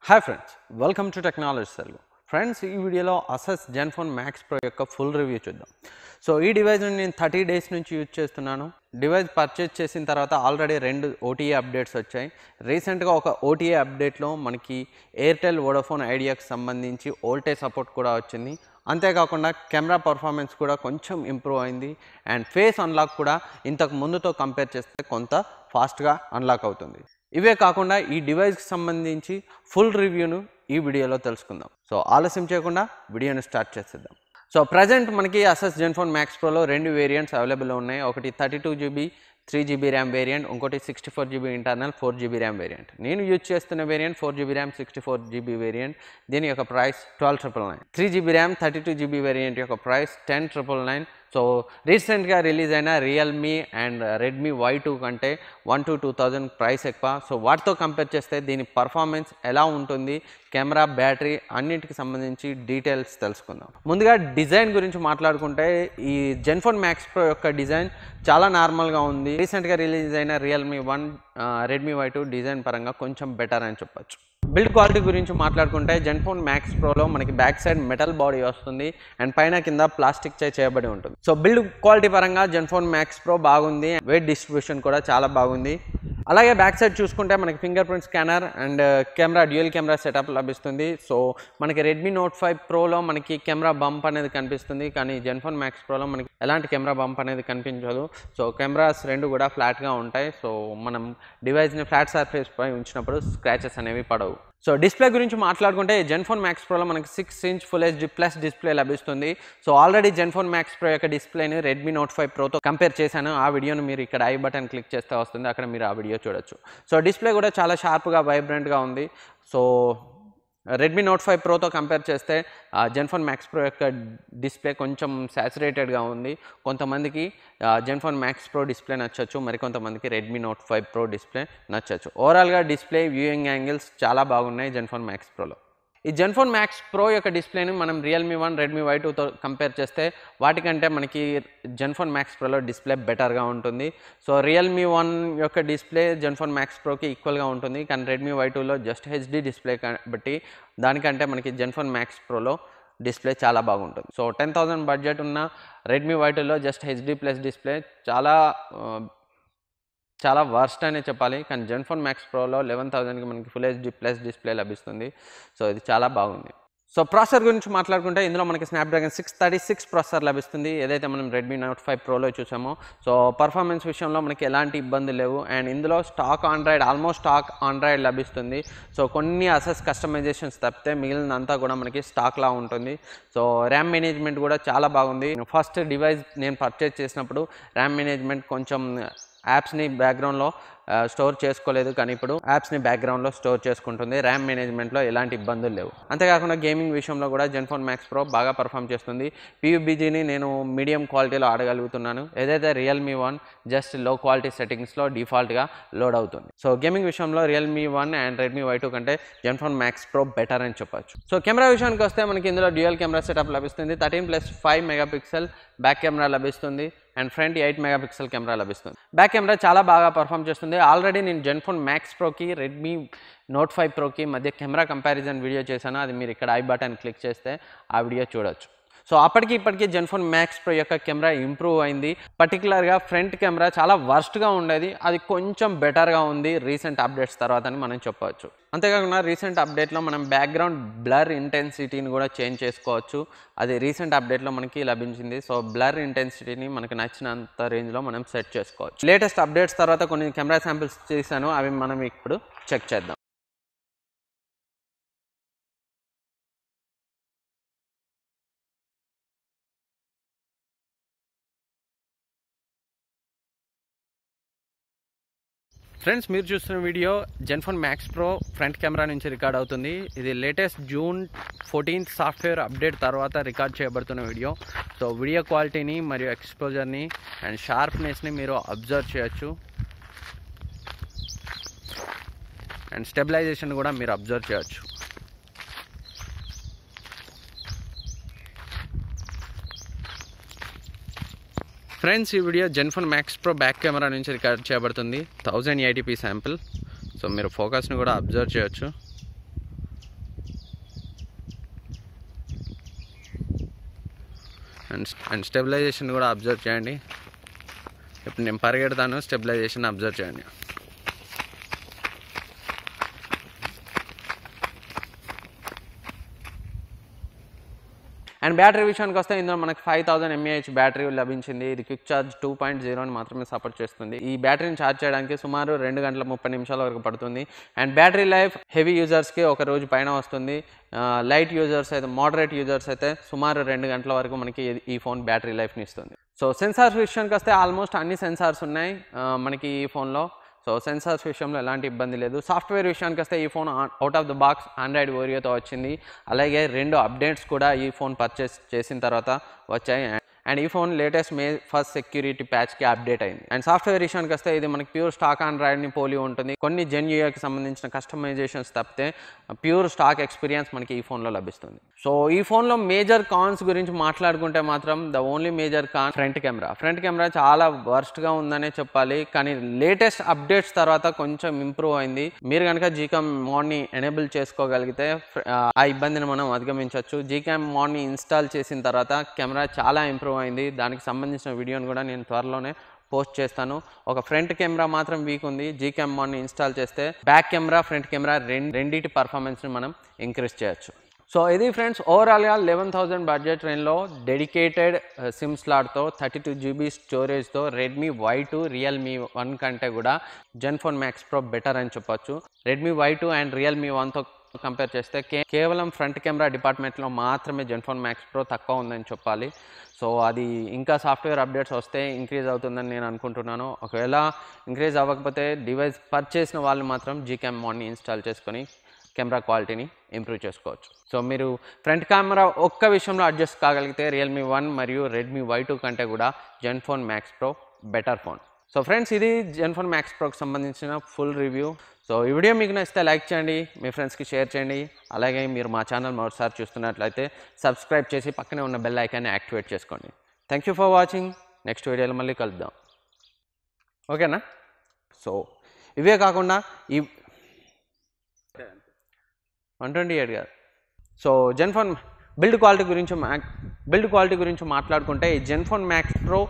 Hi friends, welcome to Technology Telugu. Friends, ఈ వీడియోలో ASUS ZENFONE Max Pro యొక్క full review చూద్దాం. So ఈ డివైస్ని నేను 30 డేస్ నుంచి యూజ్ చేస్తున్నాను. డివైస్ పర్చేజ్ చేసిన తర్వాత ఆల్రెడీ 2 OTA అప్డేట్స్ వచ్చాయి. రీసెంట్గా ఒక OTA అప్డేట్లో మనకి ఎయిర్టెల్ వోడాఫోన్ ఐడియాకి సంబంధించి వోల్టేజ్ సపోర్ట్ కూడా వచ్చింది. అంతేకాకుండా కెమెరా పర్ఫార్మెన్స్ కూడా కొంచెం ఇంప్రూవ్ అయింది అండ్ ఫేస్ అన్లాక్ కూడా ఇంతకు ముందుతో కంపేర్ చేస్తే కొంత ఫాస్ట్గా అన్లాక్ అవుతుంది. ఇవే కాకుండా ఈ డివైస్కి సంబంధించి ఫుల్ రివ్యూను ఈ వీడియోలో తెలుసుకుందాం. సో ఆలస్యం చేయకుండా వీడియోని స్టార్ట్ చేసేద్దాం. సో ప్రజెంట్ మనకి ASUS ZENFONE Max Proలో 2 వేరియంట్స్ అవైలబుల్లో ఉన్నాయి. ఒకటి 32GB 3GB ర్యామ్ వేరియంట్, ఇంకోటి 64GB internal 4GB RAM variant. నేను యూజ్ చేస్తున్న variant 4GB RAM 64GB variant. దీని యొక్క price 12,999. 3GB RAM 32GB variant యొక్క ప్రైస్ 10,999. సో రీసెంట్గా రిలీజ్ అయిన రియల్మీ అండ్ రెడ్మీ Y2 కంటే 1,000 to 2,000 ప్రైస్ ఎక్కువ. సో వాటితో కంపేర్ చేస్తే దీని పర్ఫార్మెన్స్ ఎలా ఉంటుంది, కెమెరా, బ్యాటరీ అన్నింటికి సంబంధించి డీటెయిల్స్ తెలుసుకుందాం. ముందుగా డిజైన్ గురించి మాట్లాడుకుంటే ఈ ZENFONE Max Pro యొక్క డిజైన్ చాలా నార్మల్గా ఉంది. రీసెంట్గా రిలీజ్ అయిన రియల్మీ 1, రెడ్మీ Y2 డిజైన్ పరంగా కొంచెం బెటర్ అని చెప్పొచ్చు. బిల్డ్ క్వాలిటీ గురించి మాట్లాడుకుంటే ZENFONE Max Proలో మనకి బ్యాక్ సైడ్ మెటల్ బాడీ వస్తుంది అండ్ పైన కింద ప్లాస్టిక్ చేయబడి ఉంటుంది. సో బిల్డ్ క్వాలిటీ పరంగా ZENFONE Max Pro బాగుంది. వెయిట్ డిస్ట్రిబ్యూషన్ కూడా చాలా బాగుంది. అలాగే బ్యాక్ సైడ్ చూసుకుంటే మనకి finger print scanner and camera dual camera setup లభిస్తుంది. సో మనకి రెడ్మీ Note 5 Proలో మనకి కెమెరా బంప్ అనేది కనిపిస్తుంది, కానీ ZENFONE Max Proలో మనకి ఎలాంటి కెమెరా బంప్ అనేది కనిపించదు. సో కెమెరాస్ రెండు కూడా ఫ్లాట్గా ఉంటాయి. సో మనం డివైస్ని ఫ్లాట్ సర్ఫేస్ పై ఉంచినప్పుడు స్క్రాచెస్ అనేవి పడవు. సో డిస్ప్లే గురించి మాట్లాడుకుంటే ZENFONE Max Proలో మనకి 6" Full HD ప్లస్ డిస్ప్లే లభిస్తుంది. So already ZENFONE Max Pro యొక్క డిస్ప్లేని రెడ్మీ Note 5 Proతో కంపేర్ చేశాను. ఆ వీడియోని మీరు ఇక్కడ ఐ బటన్ క్లిక్ చేస్తే వస్తుంది, అక్కడ మీరు ఆ వీడియో చూడొచ్చు. సో డిస్ప్లే కూడా చాలా షార్ప్గా వైబ్రెంట్గా ఉంది. సో రెడ్మీ Note 5 Proతో కంపేర్ చేస్తే ZENFONE Max Pro యొక్క డిస్ప్లే కొంచెం సాచురేటెడ్గా ఉంది. కొంతమందికి ZENFONE Max Pro డిస్ప్లే నచ్చచ్చు, మరికొంతమందికి రెడ్మీ Note 5 Pro డిస్ప్లే నచ్చచ్చు. ఓవరాల్గా డిస్ప్లే వ్యూయింగ్ యాంగిల్స్ చాలా బాగున్నాయి ZENFONE Max Proలో. ఈ ZENFONE Max Pro యొక్క డిస్ప్లేని మనం రియల్మీ 1, రెడ్మీ Y2తో కంపేర్ చేస్తే వాటికంటే మనకి ZENFONE Max Proలో డిస్ప్లే బెటర్గా ఉంటుంది. సో రియల్మీ 1 యొక్క డిస్ప్లే ZENFONE Max Proకి ఈక్వల్గా ఉంటుంది, కానీ రెడ్మీ Y2లో జస్ట్ HD డిస్ప్లే కాబట్టి దానికంటే మనకి ZENFONE Max Proలో డిస్ప్లే చాలా బాగుంటుంది. సో 10,000 బడ్జెట్ ఉన్న రెడ్మీ Y2లో జస్ట్ HD ప్లస్ డిస్ప్లే చాలా వర్స్ట్ అనే చెప్పాలి, కానీ ZENFONE Max Proలో 11,000కి మనకి ఫుల్ HD ప్లస్ డిస్ప్లే లభిస్తుంది. సో ఇది చాలా బాగుంది. సో ప్రాసెసర్ గురించి మాట్లాడుకుంటే ఇందులో మనకి స్నాప్డ్రాగన్ 636 ప్రాసెసర్ లభిస్తుంది, ఏదైతే మనం రెడ్మీ Note 5 Proలో చూసామో. సో పర్ఫార్మెన్స్ విషయంలో మనకి ఎలాంటి ఇబ్బంది లేవు అండ్ ఇందులో ఆల్మోస్ట్ స్టాక్ ఆండ్రాయిడ్ లభిస్తుంది. సో కొన్ని ASUS కస్టమైజేషన్స్ తప్పితే మిగిలినంతా కూడా మనకి స్టాక్లా ఉంటుంది. సో ర్యామ్ మేనేజ్మెంట్ కూడా చాలా బాగుంది. ఫస్ట్ డివైస్ నేను పర్చేజ్ చేసినప్పుడు ర్యామ్ మేనేజ్మెంట్ కొంచెం యాప్స్ని బ్యాక్గ్రౌండ్లో స్టోర్ చేసుకోలేదు, కానీ ఇప్పుడు యాప్స్ని బ్యాక్గ్రౌండ్లో స్టోర్ చేసుకుంటుంది. ర్యామ్ మేనేజ్మెంట్లో ఎలాంటి ఇబ్బందులు లేవు. అంతేకాకుండా గేమింగ్ విషయంలో కూడా ZENFONE Max Pro బాగా పర్ఫామ్ చేస్తుంది. PUBGని నేను మీడియం క్వాలిటీలో ఆడగలుగుతున్నాను, ఏదైతే రియల్మీ 1 జస్ట్ లో క్వాలిటీ సెట్టింగ్స్లో డిఫాల్ట్గా లోడ్ అవుతుంది. సో గేమింగ్ విషయంలో రియల్మీ 1 అండ్ రెడ్మీ Y2 కంటే ZENFONE Max Pro బెటర్ అని చెప్పొచ్చు. సో కెమెరా విషయానికి వస్తే మనకి ఇందులో డ్యూయల్ కెమెరా సెటప్ లభిస్తుంది. 13+5 మెగాపిక్సెల్ బ్యాక్ కెమెరా లభిస్తుంది అండ్ ఫ్రంట్ 8 మెగాపిక్సెల్ కెమెరా లభిస్తుంది. బ్యాక్ కెమెరా చాలా బాగా పర్ఫామ్ చేస్తుంది. ఆల్రెడీ నేను ZENFONE Max Proకి రెడ్మీ Note 5 Proకి మధ్య కెమెరా కంపారిజన్ వీడియో చేశాను, అది మీరు ఇక్కడ ఐ బటన్ క్లిక్ చేస్తే ఆ వీడియో చూడొచ్చు. సో ఇప్పటికీ ZENFONE Max Pro యొక్క కెమెరా ఇంప్రూవ్ అయింది. పర్టికులర్గా ఫ్రంట్ కెమెరా చాలా వర్స్ట్గా ఉండేది, అది కొంచెం బెటర్గా ఉంది రీసెంట్ అప్డేట్స్ తర్వాత అని మనం చెప్పవచ్చు. అంతేకాకుండా రీసెంట్ అప్డేట్లో మనం బ్యాక్గ్రౌండ్ బ్లర్ ఇంటెన్సిటీని కూడా చేంజ్ చేసుకోవచ్చు, అది రీసెంట్ అప్డేట్లో మనకి లభించింది. సో బ్లర్ ఇంటెన్సిటీని మనకి నచ్చినంత రేంజ్లో మనం సెట్ చేసుకోవచ్చు. లేటెస్ట్ అప్డేట్స్ తర్వాత కొన్ని కెమెరా శాంపిల్స్ చేశాను, అవి మనం ఇప్పుడు చెక్ చేద్దాం. ఫ్రెండ్స్, మీరు చూస్తున్న video ZENFONE Max Pro front camera నుంచి రికార్డ్ అవుతుంది. ఇది latest June 14th software update తర్వాత రికార్డ్ చేయబడుతున్న వీడియో. సో వీడియో క్వాలిటీని మరియు ఎక్స్పోజర్ని అండ్ షార్ప్నెస్ని మీరు అబ్జర్వ్ చేయొచ్చు అండ్ స్టెబిలైజేషన్ కూడా మీరు అబ్జర్వ్ చేయొచ్చు. ఫ్రెండ్స్, ఈ video ZENFONE Max Pro back camera నుంచి రికార్డ్ చేయబడుతుంది. 1080p sample. సో మీరు ఫోకస్ని కూడా అబ్జర్వ్ చేయొచ్చు. అండ్ స్టెబిలైజేషన్ కూడా అబ్జర్వ్ చేయండి. ఇప్పుడు నేను పరిగెడతాను, స్టెబిలైజేషన్ అబ్జర్వ్ చేయండి. అండ్ బ్యాటరీ విషయానికి వస్తే ఇందులో మనకి 5000 mAh బ్యాటరీ లభించింది. ఇది క్విక్ ఛార్జ్ 2.0 అని మాత్రమే సపోర్ట్ చేస్తుంది. ఈ బ్యాటరీని ఛార్జ్ చేయడానికి సుమారు 2 గంటల 30 నిమిషాల వరకు పడుతుంది. అండ్ బ్యాటరీ లైఫ్ హెవీ యూజర్స్కి ఒక రోజు పైన వస్తుంది. లైట్ యూజర్స్ అయితే, మోడరేట్ యూజర్స్ అయితే సుమారు 2 గంటల వరకు మనకి ఈ ఫోన్ బ్యాటరీ లైఫ్ని ఇస్తుంది. సో సెన్సార్స్ విషయానికి వస్తే ఆల్మోస్ట్ అన్ని సెన్సార్స్ ఉన్నాయి మనకి ఈ ఫోన్లో. సో సెన్సార్స్ విషయంలో ఎలాంటి ఇబ్బంది లేదు. సాఫ్ట్వేర్ విషయానికి వస్తే ఈ phone out of the box Android ఓరియోతో వచ్చింది. అలాగే 2 అప్డేట్స్ కూడా ఈ ఫోన్ పర్చేస్ చేసిన తర్వాత వచ్చాయి. అండ్ ఈ phone latest May 1st security ప్యాచ్కి అప్డేట్ అయింది. అండ్ సాఫ్ట్వేర్ విషయానికి వస్తే ఇది మనకి ప్యూర్ స్టాక్ ఆండ్రాయిడ్ని పోలి ఉంటుంది. కొన్ని జెన్యూకి సంబంధించిన కస్టమైజేషన్స్ తప్పితే ప్యూర్ స్టాక్ ఎక్స్పీరియన్స్ మనకి ఈ ఫోన్లో లభిస్తుంది. సో ఈ ఫోన్లో మేజర్ కాన్స్ గురించి మాట్లాడుకుంటే మాత్రం the only major con front camera. Front camera చాలా వర్స్ట్గా ఉందనే చెప్పాలి. కానీ లేటెస్ట్ అప్డేట్స్ తర్వాత కొంచెం ఇంప్రూవ్ అయింది. మీరు కనుక జీకామ్ మోడ్ని ఎనేబుల్ చేసుకోగలిగితే ఆ ఇబ్బందిని మనం అధిగమించవచ్చు. జీకామ్ మోడ్ని ఇన్స్టాల్ చేసిన తర్వాత కెమెరా చాలా ఇంప్రూవ్ అయింది. దానికి సంబంధించిన వీడియోని కూడా నేను త్వరలోనే పోస్ట్ చేస్తాను. ఒక ఫ్రంట్ కెమెరా మాత్రం వీక్ ఉంది. జీకామ్ మోడ్ని ఇన్స్టాల్ చేస్తే బ్యాక్ కెమెరా, ఫ్రంట్ కెమెరా రెండింటి పర్ఫార్మెన్స్ని మనం ఇంక్రీజ్ చేయొచ్చు. సో ఇది ఫ్రెండ్స్ ఓవరాల్గా 11,000 బడ్జెట్ రేంజ్లో డెడికేటెడ్ సిమ్ స్లాట్తో 32 GB స్టోరేజ్తో రెడ్మీ Y2 రియల్మీ 1 కంటే కూడా జెన్ఫోన్ మ్యాక్స్ ప్రో బెటర్ అని చెప్పొచ్చు. రెడ్మీ Y2 అండ్ రియల్మీ 1తో కంపేర్ చేస్తే కేవలం ఫ్రంట్ కెమెరా డిపార్ట్మెంట్లో మాత్రమే జెన్ఫోన్ మ్యాక్స్ ప్రో తక్కువ ఉందని చెప్పాలి. సో అది ఇంకా సాఫ్ట్వేర్ అప్డేట్స్ వస్తే ఇంక్రీజ్ అవుతుందని నేను అనుకుంటున్నాను. ఒకవేళ ఇంక్రీజ్ అవ్వకపోతే డివైస్ పర్చేసిన వాళ్ళు మాత్రం జీకామ్ మోడ్ని ఇన్స్టాల్ చేసుకొని కెమెరా క్వాలిటీని ఇంప్రూవ్ చేసుకోవచ్చు. సో మీరు ఫ్రంట్ కెమెరా ఒక్క విషయంలో అడ్జస్ట్ కాగలిగితే రియల్మీ 1 మరియు రెడ్మీ Y2 కంటే కూడా Zenfone Max Pro better phone. So friends ఇది జెన్ఫోన్ మ్యాక్స్ ప్రోకి సంబంధించిన ఫుల్ రివ్యూ. సో ఈ వీడియో మీకు నచ్చితే లైక్ చేయండి, మీ ఫ్రెండ్స్కి షేర్ చేయండి. అలాగే మీరు మా ఛానల్ మరోసారి చూస్తున్నట్లయితే సబ్స్క్రైబ్ చేసి పక్కనే ఉన్న బెల్ ఐకాన్ని యాక్టివేట్ చేసుకోండి. Thank you for watching. Next వీడియోలో మళ్ళీ కలుద్దాం. ఓకేనా? సో ఇవే కాకుండా ఈ 128 కాదు. సో జెన్ఫోన్ బిల్డ్ క్వాలిటీ గురించి మాట్లాడుకుంటే ఈ జెన్ఫోన్ మ్యాక్స్ ప్రో